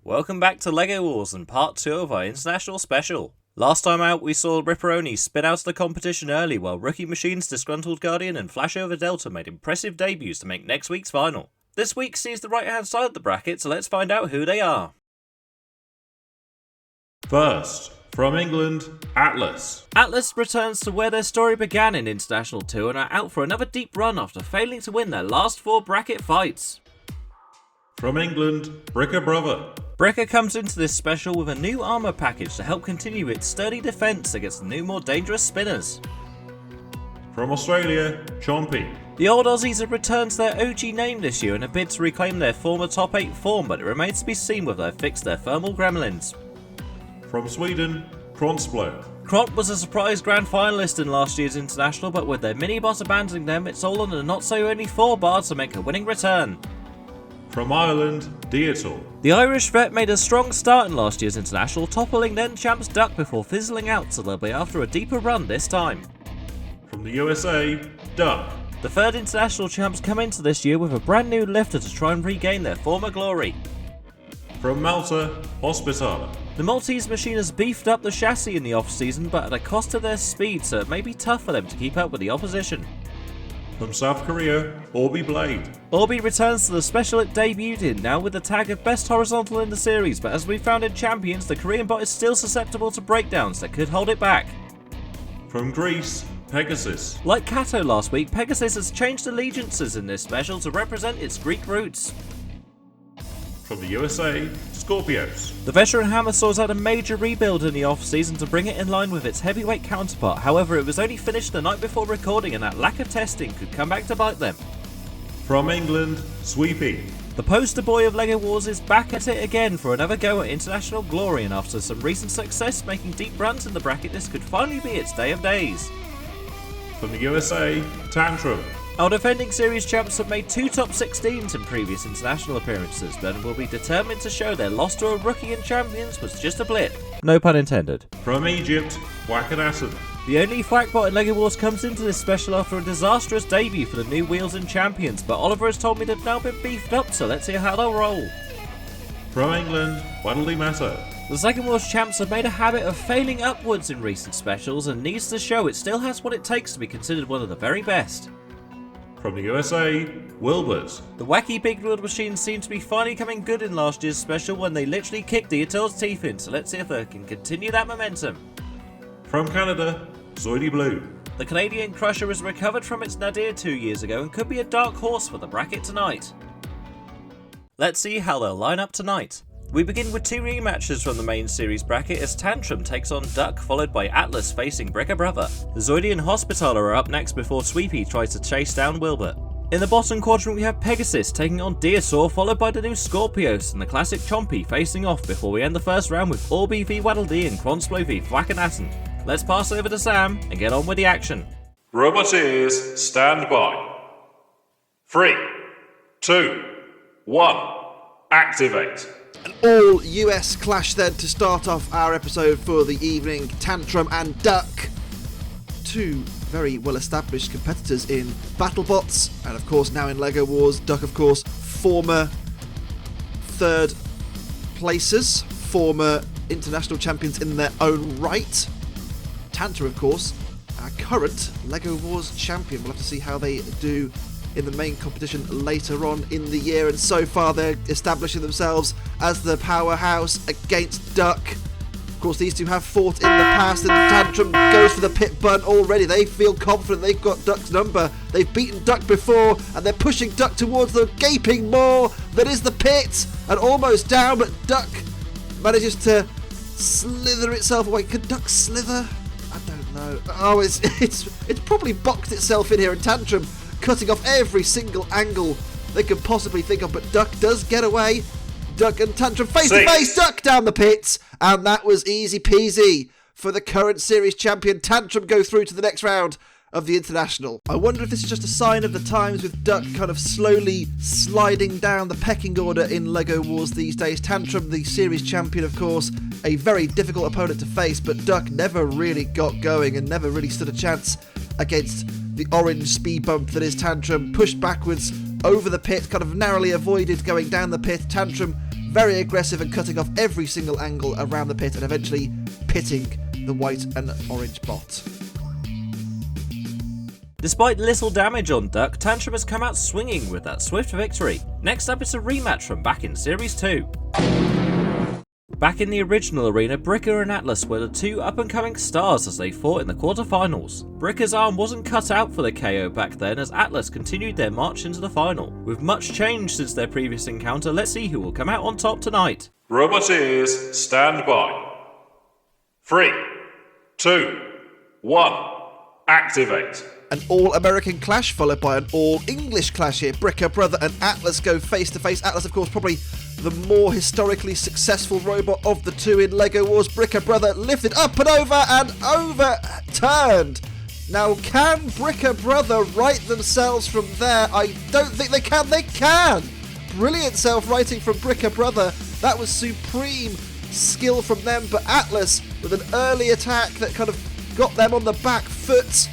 Welcome back to LEGO Wars and part 2 of our international special. Last time out we saw Ripperoni spin out of the competition early while Rookie Machine's Disgruntled Guardian and Flashover Delta made impressive debuts to make next week's final. This week sees the right hand side of the bracket, so let's find out who they are. First, from England, Atlas. Atlas returns to where their story began in International 2 and are out for another deep run after failing to win their last 4 bracket fights. From England, Bricker Brother. Bricker comes into this special with a new armour package to help continue its sturdy defence against the new more dangerous spinners. From Australia, Chompy. The old Aussies have returned to their OG name this year in a bid to reclaim their former top 8 form, but it remains to be seen whether they've fixed their thermal gremlins. From Sweden, Kronsblad. Kront was a surprise grand finalist in last year's international, but with their mini-boss abandoning them, it's all on a not-so-only 4 bar to make a winning return. From Ireland, Dietal. The Irish vet made a strong start in last year's international, toppling then champs Duck before fizzling out, so they'll be after a deeper run this time. From the USA, Duck. The third international champs come into this year with a brand new lifter to try and regain their former glory. From Malta, Hospitaler. The Maltese machine has beefed up the chassis in the off-season, but at a cost of their speed, so it may be tough for them to keep up with the opposition. From South Korea, Orby Blade. Orby returns to the special it debuted in, now with the tag of best horizontal in the series, but as we found in Champions, the Korean bot is still susceptible to breakdowns that could hold it back. From Greece, Pegasus. Like Kato last week, Pegasus has changed allegiances in this special to represent its Greek roots. From the USA, Scorpios. The veteran Hammersaws had a major rebuild in the off-season to bring it in line with its heavyweight counterpart, however it was only finished the night before recording and that lack of testing could come back to bite them. From England, Sweepy. The poster boy of LEGO Wars is back at it again for another go at international glory, and after some recent success making deep runs in the bracket, this could finally be its day of days. From the USA, Tantrum. Our defending series champs have made 2 top 16s in previous international appearances, but will be determined to show their loss to a rookie in Champions was just a blip. No pun intended. From Egypt, Wackanaton. The only Thwackbot in LEGO Wars comes into this special after a disastrous debut for the new wheels in Champions, but Oliver has told me they've now been beefed up, so let's hear how they'll roll. From England, Waddley Matter. The Second Wars champs have made a habit of failing upwards in recent specials and needs to show it still has what it takes to be considered one of the very best. From the USA, Wilbert. The wacky big wheeled machines seem to be finally coming good in last year's special when they literally kicked the Atil's teeth in, so let's see if they can continue that momentum. From Canada, Zoidy Blue. The Canadian Crusher has recovered from its nadir 2 years ago and could be a dark horse for the bracket tonight. Let's see how they'll line up tonight. We begin with 2 rematches from the main series bracket as Tantrum takes on Duck, followed by Atlas facing Bricker Brother. The Zoidy and Hospitaler are up next before Sweepy tries to chase down Wilbert. In the bottom quadrant we have Pegasus taking on Deersaw, followed by the new Scorpios and the classic Chompy facing off before we end the first round with Orby v Waddledee and Kronsblad v Thwackanaton. Let's pass over to Sam and get on with the action. Roboteers, stand by. 3, 2, 1, activate. An all-US clash then to start off our episode for the evening. Tantrum and Duck, 2 very well-established competitors in BattleBots, and of course now in LEGO Wars. Duck, of course, former 3rd placers, former international champions in their own right. Tantrum, of course, our current LEGO Wars champion. We'll have to see how they do in the main competition later on in the year, and so far they're establishing themselves as the powerhouse against Duck. Of course, these two have fought in the past, and Tantrum goes for the pit bunt already. They feel confident they've got Duck's number. They've beaten Duck before, and they're pushing Duck towards the gaping maw that is the pit, and almost down, but Duck manages to slither itself away. Could Duck slither? I don't know. Oh, it's probably boxed itself in here, and Tantrum cutting off every single angle they could possibly think of, but Duck does get away. Duck and Tantrum face to face, Duck down the pits, and that was easy peasy for the current series champion. Tantrum go through to the next round of the international. I wonder if this is just a sign of the times, with Duck kind of slowly sliding down the pecking order in LEGO Wars these days. Tantrum, the series champion, of course, a very difficult opponent to face, but Duck never really got going and never really stood a chance against the orange speed bump that is Tantrum. Pushed backwards over the pit, kind of narrowly avoided going down the pit. Tantrum very aggressive and cutting off every single angle around the pit and eventually pitting the white and orange bot. Despite little damage on Duck, Tantrum has come out swinging with that swift victory. Next up is a rematch from back in Series 2. Back in the original arena, Bricker and Atlas were the two up-and-coming stars as they fought in the quarterfinals. Bricker's arm wasn't cut out for the KO back then as Atlas continued their march into the final. With much change since their previous encounter, let's see who will come out on top tonight. Roboteers, stand by. 3, 2, 1, activate. An all-American clash followed by an all-English clash here. Bricker Brother and Atlas go face-to-face. Atlas, of course, probably the more historically successful robot of the two in LEGO Wars. Bricker Brother lifted up and overturned. Now, can Bricker Brother right themselves from there? I don't think they can. They can! Brilliant self-righting from Bricker Brother. That was supreme skill from them, but Atlas with an early attack that kind of got them on the back foot.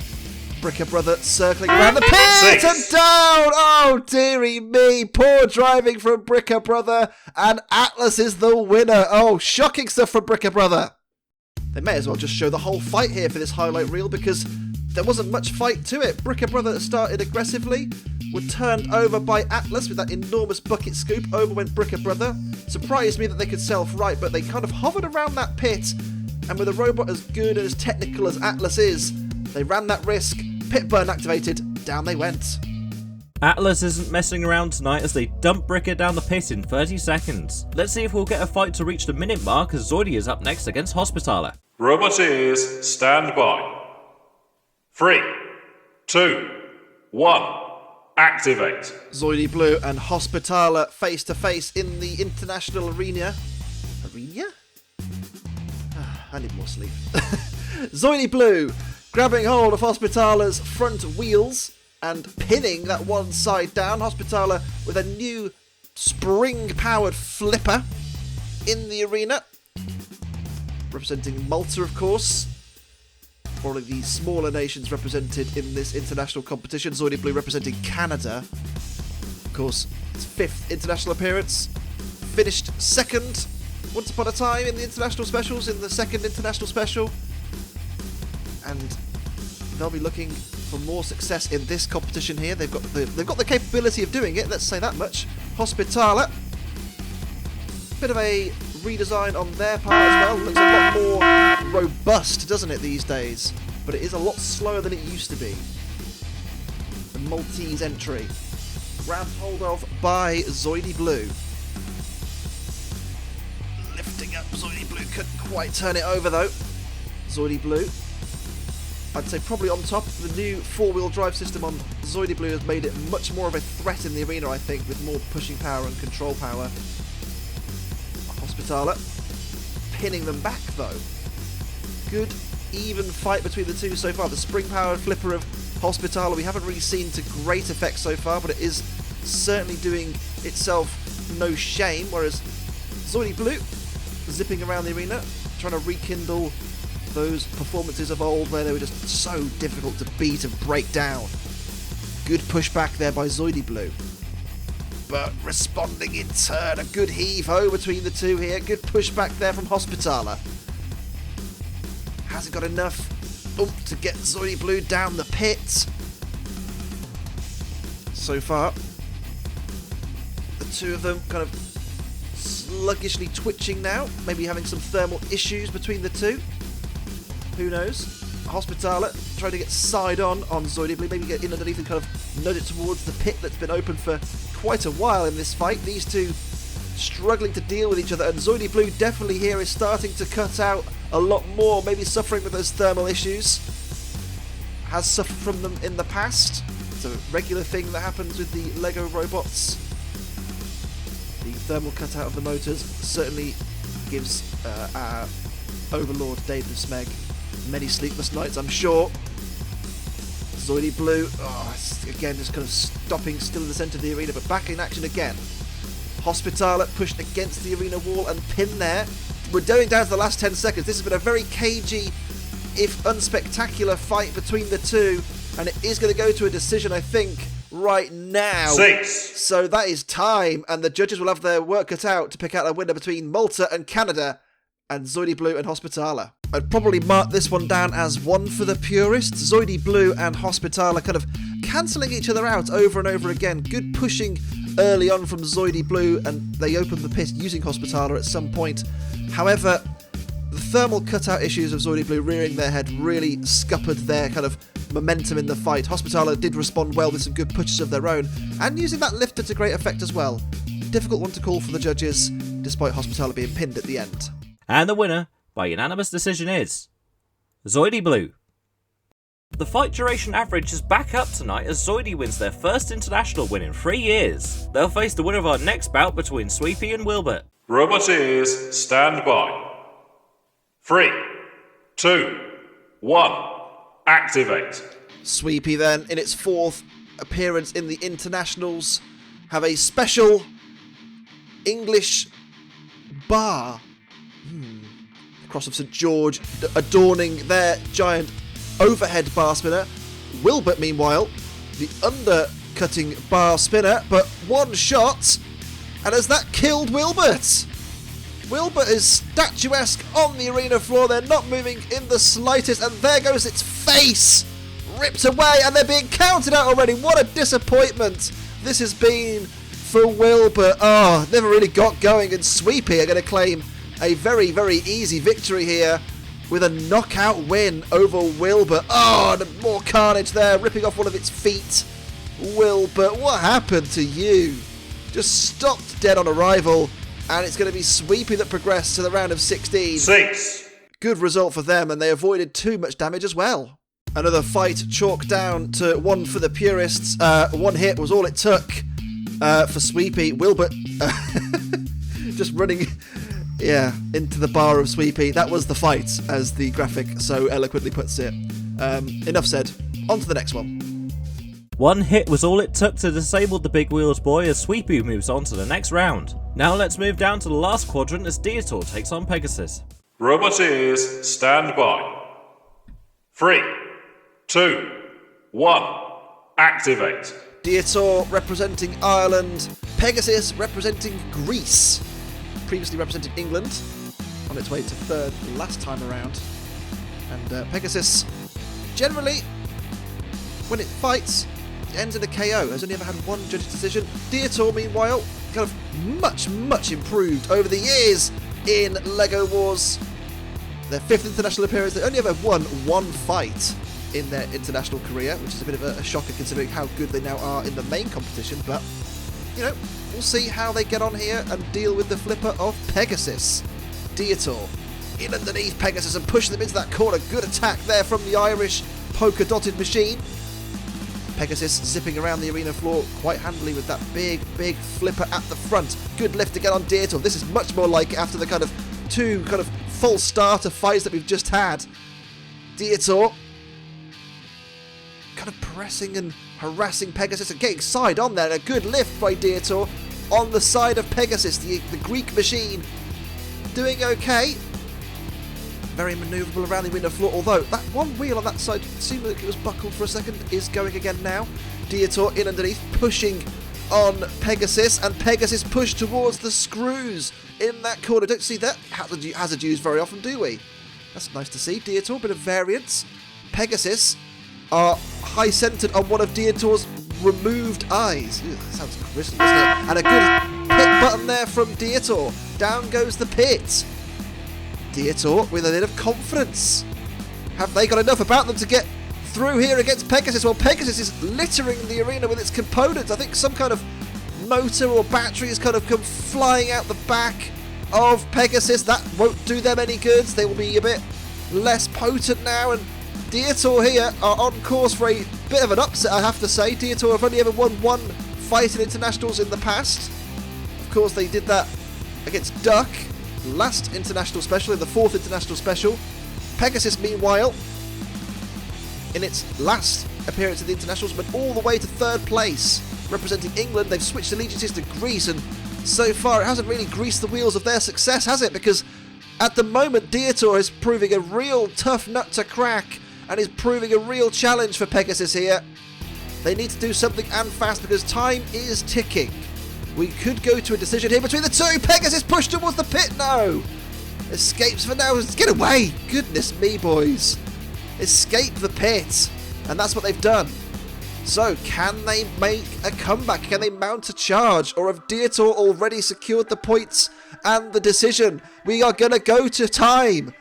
Bricker Brother circling around the pit and down! Oh, dearie me. Poor driving from Bricker Brother, and Atlas is the winner. Oh, shocking stuff from Bricker Brother. They may as well just show the whole fight here for this highlight reel because there wasn't much fight to it. Bricker Brother started aggressively, were turned over by Atlas with that enormous bucket scoop. Over went Bricker Brother. Surprised me that they could self-right, but they kind of hovered around that pit, and with a robot as good and as technical as Atlas is, they ran that risk. Pit burn activated, down they went. Atlas isn't messing around tonight as they dump Bricker down the pit in 30 seconds. Let's see if we'll get a fight to reach the minute mark as Zoidy is up next against Hospitaller. Roboteers, stand by. 3, 2, 1, activate. Zoidy Blue and Hospitaller face to face in the international arena. Arena? I need more sleep. Zoidy Blue grabbing hold of Hospitaller's front wheels and pinning that one side down. Hospitaller with a new spring-powered flipper in the arena. Representing Malta, of course. One of the smaller nations represented in this international competition. Zoidy Blue representing Canada. Of course, its 5th international appearance. Finished 2nd once upon a time in the international specials, in the 2nd international special. And they'll be looking for more success in this competition here. They've got the capability of doing it, let's say that much. Hospitaller. Bit of a redesign on their part as well. Looks a lot more robust, doesn't it, these days? But it is a lot slower than it used to be. The Maltese entry. Grabbed hold of by Zoidy Blue. Lifting up Zoidy Blue. Couldn't quite turn it over, though. Zoidy Blue, I'd say probably on top. The new 4-wheel drive system on Zoidy Blue has made it much more of a threat in the arena, I think, with more pushing power and control power. Hospitaller pinning them back, though. Good, even fight between the two so far. The spring-powered flipper of Hospitaller we haven't really seen to great effect so far, but it is certainly doing itself no shame, whereas Zoidy Blue zipping around the arena, trying to rekindle those performances of old where they were just so difficult to beat and break down. Good pushback there by Zoidy Blue. But responding in turn, a good heave-ho between the two here. Good pushback there from Hospitaller. Hasn't got enough oomph to get Zoidy Blue down the pit. So far, the two of them kind of sluggishly twitching now. Maybe having some thermal issues between the two. Who knows? Hospitaller trying to get side on Zoidy Blue, maybe get in underneath and kind of nudge it towards the pit that's been open for quite a while in this fight. These two struggling to deal with each other, and Zoidy Blue definitely here is starting to cut out a lot more, maybe suffering with those thermal issues. Has suffered from them in the past. It's a regular thing that happens with the LEGO robots. The thermal cutout of the motors certainly gives our overlord David of Smeg many sleepless nights, I'm sure. Zoidy Blue, again, just kind of stopping still in the centre of the arena, but back in action again. Hospitaller pushed against the arena wall and pinned there. We're going down to the last 10 seconds. This has been a very cagey, if unspectacular, fight between the two, and it is going to go to a decision, I think, right now. 6. So that is time, and the judges will have their work cut out to pick out a winner between Malta and Canada, and Zoidi Blue and Hospitaler. I'd probably mark this one down as one for the purists. Zoidi Blue and Hospitaler kind of cancelling each other out over and over again. Good pushing early on from Zoidi Blue, and they opened the pit using Hospitaler at some point. However, the thermal cutout issues of Zoidi Blue rearing their head really scuppered their kind of momentum in the fight. Hospitaler did respond well with some good pushes of their own, and using that lifter to great effect as well. Difficult one to call for the judges, despite Hospitaler being pinned at the end. And the winner, by unanimous decision, is Zoidi Blue. The fight duration average is back up tonight as Zoidi wins their first international win in 3 years. They'll face the winner of our next bout between Sweepy and Wilbert. Roboteers, stand by. 3, 2, 1, activate. Sweepy then, in its 4th appearance in the internationals, have a special English bar. Cross of St George adorning their giant overhead bar spinner. Wilbert, meanwhile, the undercutting bar spinner, but one shot, and has that killed Wilbert? Wilbert is statuesque on the arena floor. They're not moving in the slightest, and there goes its face, ripped away, and they're being counted out already. What a disappointment this has been for Wilbert. Oh, never really got going, and Sweepy are going to claim a very, very easy victory here with a knockout win over Wilbert. Oh, and more carnage there, ripping off one of its feet. Wilbert, what happened to you? Just stopped dead on arrival, and it's going to be Sweepy that progressed to the round of 16. 6. Good result for them, and they avoided too much damage as well. Another fight chalked down to one for the purists. One hit was all it took for Sweepy. Wilbert just running... into the bar of Sweepy. That was the fight, as the graphic so eloquently puts it. Enough said. On to the next one. One hit was all it took to disable the big wheels boy as Sweepy moves on to the next round. Now let's move down to the last quadrant as Dietor takes on Pegasus. Roboteers, stand by. 3, 2, 1, activate. Dietor representing Ireland. Pegasus representing Greece. Previously represented England, on its way to 3rd last time around. And Pegasus, generally, when it fights, it ends in a KO. Has only ever had one judge's decision. Dietor, meanwhile, kind of much improved over the years in LEGO Wars. Their 5th international appearance. They only ever won one fight in their international career, which is a bit of a shocker considering how good they now are in the main competition. But, you know, we'll see how they get on here and deal with the flipper of Pegasus. Dietor in underneath Pegasus and pushing them into that corner. Good attack there from the Irish polka-dotted machine. Pegasus zipping around the arena floor quite handily with that big flipper at the front. Good lift to get on Dietor. This is much more like it after the kind of 2 full starter fights that we've just had. Dietor kind of pressing and harassing Pegasus and getting side on there. A good lift by Dietor on the side of Pegasus, the Greek machine. Doing okay. Very manoeuvrable around the arena floor, although that one wheel on that side seemed like it was buckled for a second, is going again now. Dietor in underneath, pushing on Pegasus, and Pegasus pushed towards the screws in that corner. Don't see that hazard used very often, do we? That's nice to see. Dietor, bit of variance. Pegasus are high-centred on one of Dietor's removed eyes. Ew, that sounds grisly, doesn't it? And a good pit button there from Dietor. Down goes the pit. Dietor with a bit of confidence. Have they got enough about them to get through here against Pegasus? Well, Pegasus is littering the arena with its components. I think some kind of motor or battery has kind of come flying out the back of Pegasus. That won't do them any good. They will be a bit less potent now, and Dietor here are on course for a bit of an upset, I have to say. Dietor have only ever won one fight in internationals in the past. Of course, they did that against Duck, last international special, in the 4th international special. Pegasus, meanwhile, in its last appearance in the internationals, went all the way to 3rd place, representing England. They've switched allegiances to Greece, and so far it hasn't really greased the wheels of their success, has it? Because at the moment, Dietor is proving a real tough nut to crack, and is proving a real challenge for Pegasus here. They need to do something and fast because time is ticking. We could go to a decision here between the two. Pegasus pushed towards the pit. No. Escapes for now. Get away. Goodness me, boys. Escape the pit. And that's what they've done. So, can they make a comeback? Can they mount a charge? Or have Dietor already secured the points and the decision? We are going to go to time.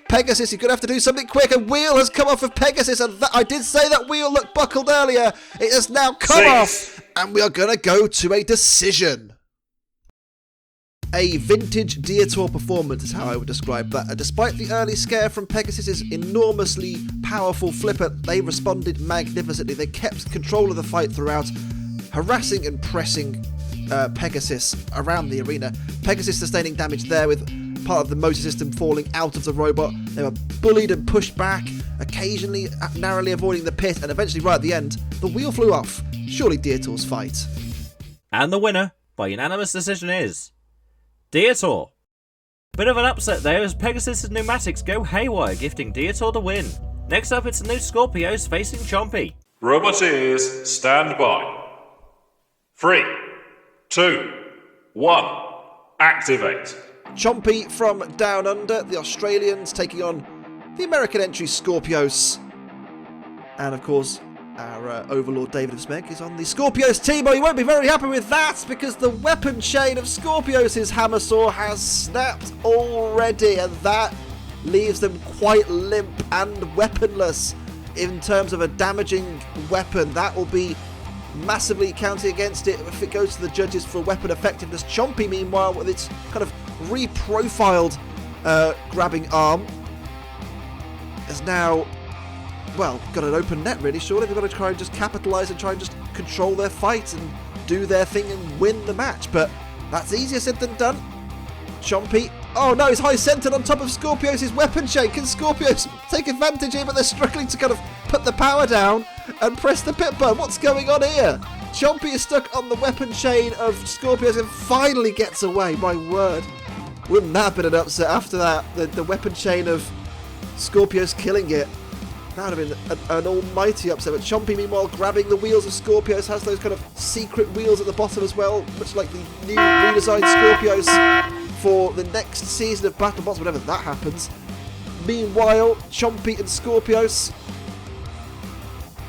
Pegasus, you're going to have to do something quick. A wheel has come off of Pegasus. And I did say that wheel looked buckled earlier. It has now come off. And we are going to go to a decision. A vintage Dietor performance is how I would describe that. Despite the early scare from Pegasus's enormously powerful flipper, they responded magnificently. They kept control of the fight throughout, harassing and pressing Pegasus around the arena. Pegasus sustaining damage there with part of the motor system falling out of the robot. They were bullied and pushed back, occasionally narrowly avoiding the pit, and eventually right at the end, the wheel flew off. Surely Dietor's fight. And the winner, by unanimous decision, is Dietor. Bit of an upset there as Pegasus' pneumatics go haywire, gifting Dietor the win. Next up, it's the new Scorpios facing Chompy. Robot ears, stand by. 3, 2, 1, activate. Chompy from Down Under, the Australians taking on the American entry Scorpios. And of course, our overlord David and Smeg is on the Scorpios team, but he won't be very happy with that because the weapon chain of Scorpios' hammer saw has snapped already, and that leaves them quite limp and weaponless in terms of a damaging weapon. That will be massively counting against it if it goes to the judges for weapon effectiveness. Chompy, meanwhile, with its kind of reprofiled grabbing arm, has now, well, got an open net really. Surely they've got to try and just capitalise and try and just control their fight and do their thing and win the match, but that's easier said than done. Chompy, oh no, he's high centred on top of Scorpios' weapon chain. Can Scorpios take advantage here? But they're struggling to kind of put the power down and press the pit button. What's going on here? Chompy is stuck on the weapon chain of Scorpios and finally gets away. My word, wouldn't that have been an upset after that? The weapon chain of Scorpios killing it. That would have been an almighty upset. But Chompy, meanwhile, grabbing the wheels of Scorpios, has those kind of secret wheels at the bottom as well, much like the new redesigned Scorpios for the next season of BattleBots, whenever that happens. Meanwhile, Chompy and Scorpios,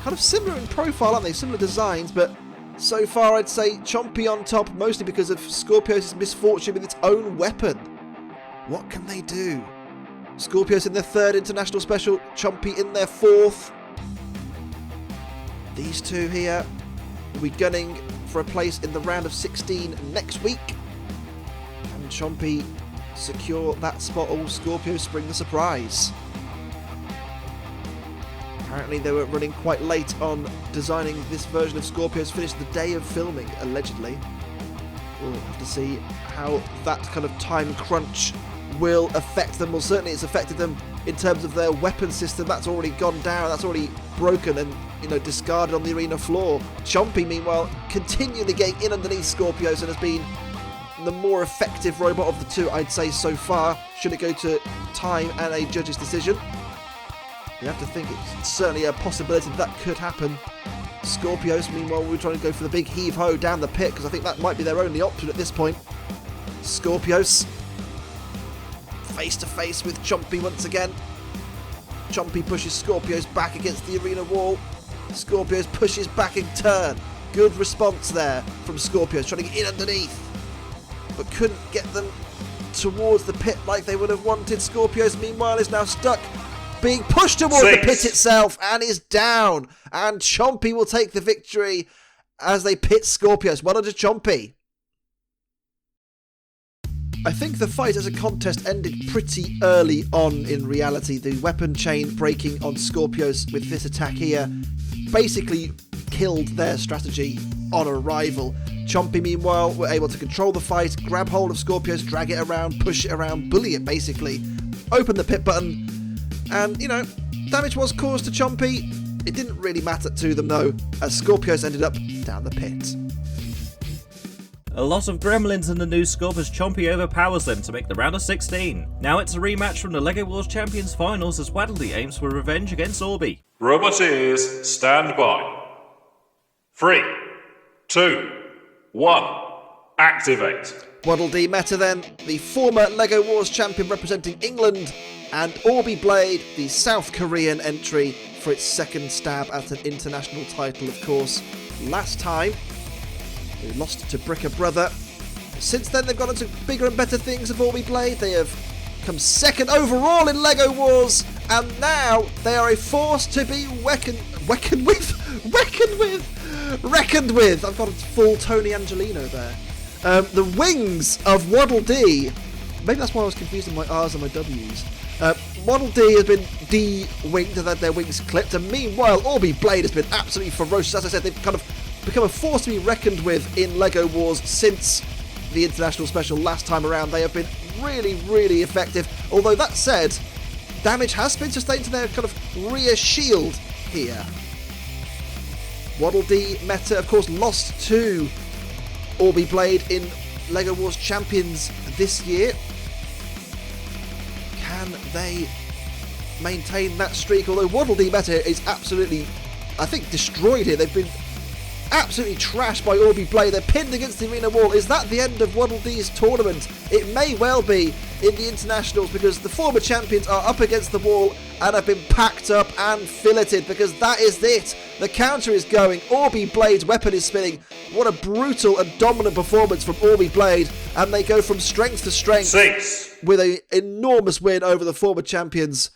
kind of similar in profile, aren't they? Similar designs, but so far I'd say Chompy on top, mostly because of Scorpios' misfortune with its own weapon. What can they do? Scorpios in their third international special, Chompy in their fourth. These two here will be gunning for a place in the round of 16 next week. And Chompy secure that spot, or Scorpios spring the surprise. Apparently they were running quite late on designing this version of Scorpios, finished the day of filming, allegedly. We'll have to see how that kind of time crunch will affect them. Well, certainly it's affected them in terms of their weapon system. That's already gone down, that's already broken and, you know, discarded on the arena floor. Chompy, meanwhile, continually getting in underneath Scorpios and has been the more effective robot of the two, I'd say, so far, should it go to time and a judge's decision. You have to think it's certainly a possibility that could happen. Scorpios, meanwhile, we're trying to go for the big heave-ho down the pit, because I think that might be their only option at this point. Scorpios face to face with Chompy once again. Chompy pushes Scorpios back against the arena wall. Scorpios pushes back in turn. Good response there from Scorpios, trying to get in underneath, but couldn't get them towards the pit like they would have wanted. Scorpios, meanwhile, is now stuck, being pushed towards the pit itself, and is down. And Chompy will take the victory as they pit Scorpios. Well done to Chompy. I think the fight as a contest ended pretty early on in reality. The weapon chain breaking on Scorpios with this attack here basically killed their strategy on arrival. Chompy, meanwhile, were able to control the fight, grab hold of Scorpios, drag it around, push it around, bully it basically, open the pit button, and, you know, damage was caused to Chompy. It didn't really matter to them though, as Scorpios ended up down the pit. A lot of gremlins in the new scope as Chompy overpowers them to make the round of 16. Now it's a rematch from the LEGO Wars Champions finals as Waddledy aims for revenge against Orby. Robot ears, stand by. 3, 2, 1, activate. Waddle Dee Meta then, the former LEGO Wars champion representing England, and Orby Blade, the South Korean entry for its second stab at an international title, of course. Last time, they lost to Bricker Brother. Since then, they've gone on to bigger and better things of Orby Blade. They have come second overall in LEGO Wars, and now they are a force to be reckoned with. I've got a full Tony Angelino there. The wings of Waddle Dee. Maybe that's why I was confusing my R's and my W's. Waddle Dee has been de-winged and had their wings clipped, and meanwhile Orby Blade has been absolutely ferocious. As I said, they've kind of become a force to be reckoned with in LEGO Wars since the International Special last time around. They have been really, really effective. Although that said, damage has been sustained to their kind of rear shield here. Waddle Dee Meta, of course, lost to Orby Blade in LEGO Wars Champions this year. Can they maintain that streak? Although Waddle Dee Meta is absolutely, I think, destroyed here. They've been absolutely trashed by Orby Blade. They're pinned against the arena wall. Is that the end of Waddle Dee's tournament? It may well be in the internationals, because the former champions are up against the wall and have been packed up and filleted, because that is it. The counter is going. Orby Blade's weapon is spinning. What a brutal and dominant performance from Orby Blade, and they go from strength to strength 6, with an enormous win over the former champions.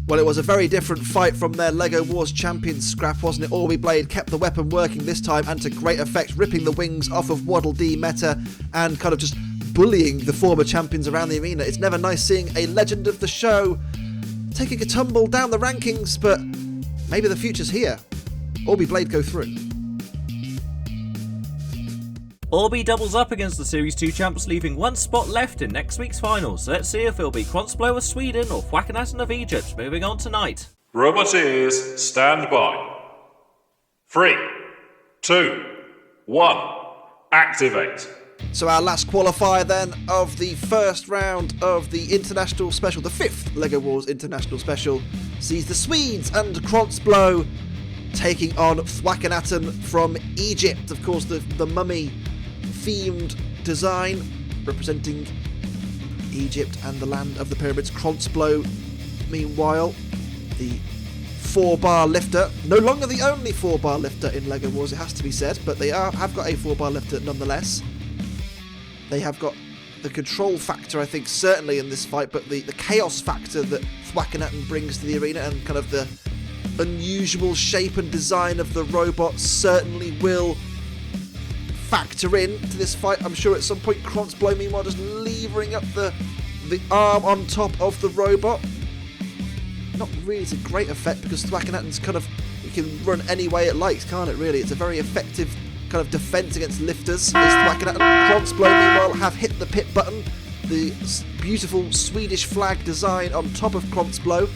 Well, it was a very different fight from their LEGO Wars Champions scrap, wasn't it? Orby Blade kept the weapon working this time, and to great effect, ripping the wings off of Waddle Dee Meta and kind of just bullying the former champions around the arena. It's never nice seeing a legend of the show taking a tumble down the rankings, but maybe the future's here. Orby Blade go through. Orby doubles up against the Series 2 champs, leaving one spot left in next week's finals. Let's see if it'll be Kronsblo of Sweden or Thwackenatten of Egypt moving on tonight. Roboteers, stand by. 3, 2, 1, activate. So our last qualifier then of the first round of the International Special, the 5th LEGO Wars International Special, sees the Swedes and Kronsblo taking on Thwackenatten from Egypt. Of course, the mummy themed design representing Egypt and the land of the pyramids. Kronsblo, meanwhile, the 4-bar lifter, no longer the only 4-bar lifter in LEGO Wars, it has to be said, but they have got a 4-bar lifter nonetheless. They have got the control factor, I think, certainly in this fight, but the chaos factor that Thwackenatten brings to the arena, and kind of the unusual shape and design of the robot certainly will factor in to this fight. I'm sure at some point Kronsblo, meanwhile, just levering up the arm on top of the robot. Not really to great effect, because Thwackenatten's kind of, it can run any way it likes, can't it, really? It's a very effective kind of defence against lifters. Is Thwackenatten. Kronsblo, meanwhile, have hit the pit button. The beautiful Swedish flag design on top of Kronsblo,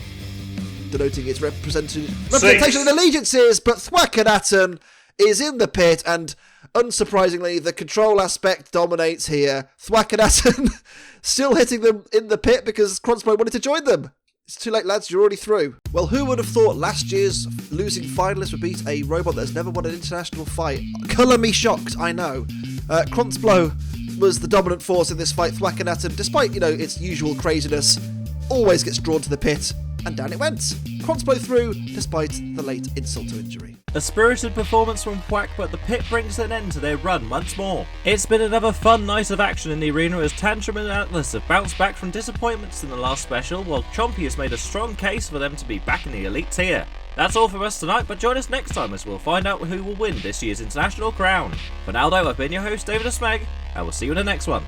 denoting its representation and allegiances, but Thwackenatten is in the pit, and unsurprisingly, the control aspect dominates here. Thwackenatten still hitting them in the pit because Kronsblo wanted to join them. It's too late, lads, you're already through. Well, who would have thought last year's losing finalist would beat a robot that's never won an international fight? Colour me shocked, I know. Kronsblo was the dominant force in this fight. Thwackenatten, despite, its usual craziness, always gets drawn to the pit, and down it went. Kronsblo through, despite the late insult to injury. A spirited performance from Thwack, but the pit brings an end to their run once more. It's been another fun night of action in the arena as Tantrum and Atlas have bounced back from disappointments in the last special, while Chompy has made a strong case for them to be back in the elite tier. That's all for us tonight, but join us next time as we'll find out who will win this year's international crown. For now though, I've been your host David Smeg, and we'll see you in the next one.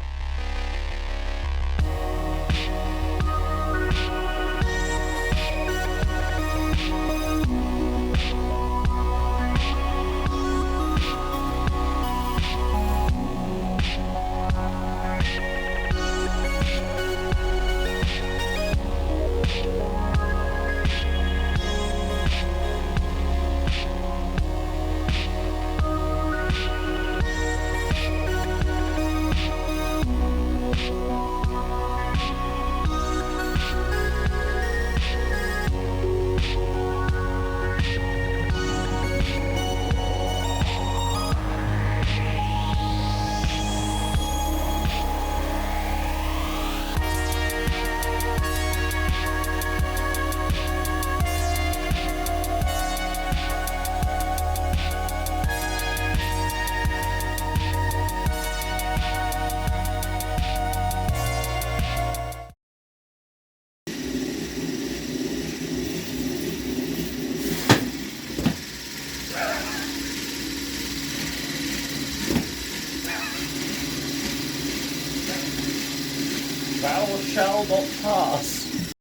Thou shall not pass.